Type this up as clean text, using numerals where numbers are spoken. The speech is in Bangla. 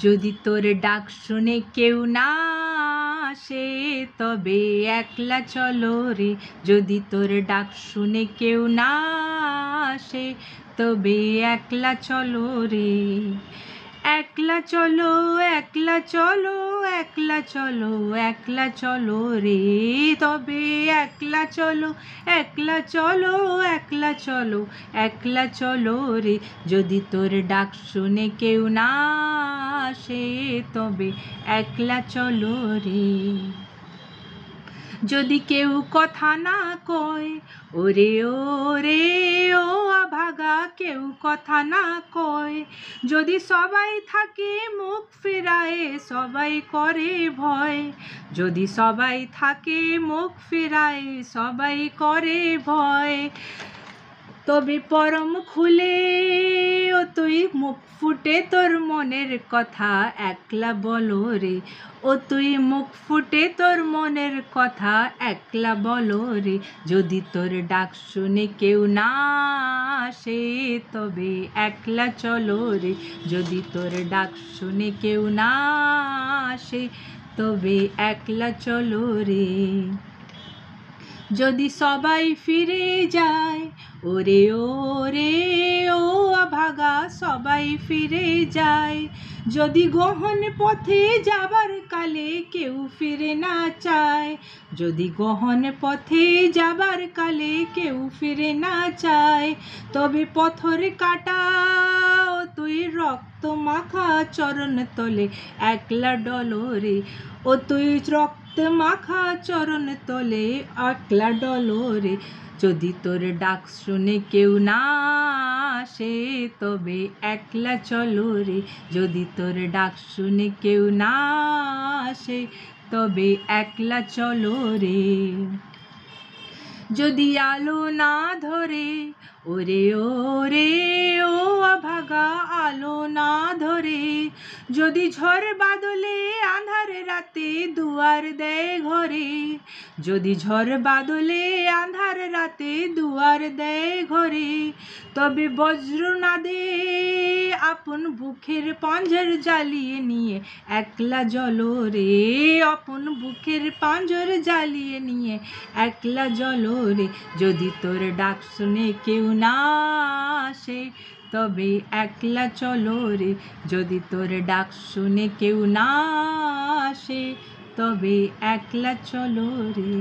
যদি তোর ডাক শুনে কেউ না আসে তবে একলা চলো রে। যদি তোর ডাক শুনে কেউ না আসে তবে একলা চলো রে। একলা চলো, একলা চলো, একলা চলো, একলা চলো রে। তবে একলা চলো, একলা চলো, একলা চলো, একলা চলো রে। যদি তোর ডাক শুনে কেউ না আসে তবে একলা চলো রে। যদি কেউ কথা না কয়, ওরে ওরে ও আভাগা, কেউ কথা না কয়, যদি সবাই থাকে মুখ ফেরায়, সবাই করে ভয়, যদি সবাই থাকে মুখ ফেরায়, সবাই করে ভয়, তবে পরম খুলে ও তুই মুখ ফুটে তোর মনের কথা একলা বলো রে। ও তুই মুখ ফুটে তোর মনের কথা একলা বলো রে। যদি তোর ডাক শুনে কেউ না আসে তবে একলা চলো রে। যদি তোর ডাক শুনে কেউ না আসে তবে একলা চলো রে। যদি সবাই ফিরে যায়, ওরে ওরে ও আভাগা, সবাই ফিরে যায়, যদি গহন পথে যাবার কালে কেউ ফিরে না চায়, যদি গহন পথে যাবার কালে কেউ ফিরে না চায়, তবে পথর কাটা ও তুই রক্ত মাখা চরণ তলে একলা ডলো রে। ও তুই রক্ত মাখা চরণ তলে একলা ডলো রে। যদি তোর ডাক শুনে কেউ না আসে তবে একলা চলো রে। যদি তোর ডাক শুনে কেউ না আসে তবে একলা চলো রে। যদি আলো না ধরে, ওরে ওরে ও আভাগা, আলো না ধরে, যদি ঝড় বাদলে আঁধার রাতে দুয়ার দেয় ঘরে, যদি ঝড় বাদলে আঁধার রাতে দুয়ার দেয় ঘরে, তবে বজ্রনাদে আপন বুকের পাঁজর জ্বালিয়ে নিয়ে একলা জ্বলো রে। আপন বুকের পাঁজর জ্বালিয়ে নিয়ে একলা জ্বলো রে। যদি তোর ডাক শুনে কেউ না আসে তবে একলা চলো রে। যদি তোর ডাক শুনে কেউ না আসে তবে একলা চলো রে।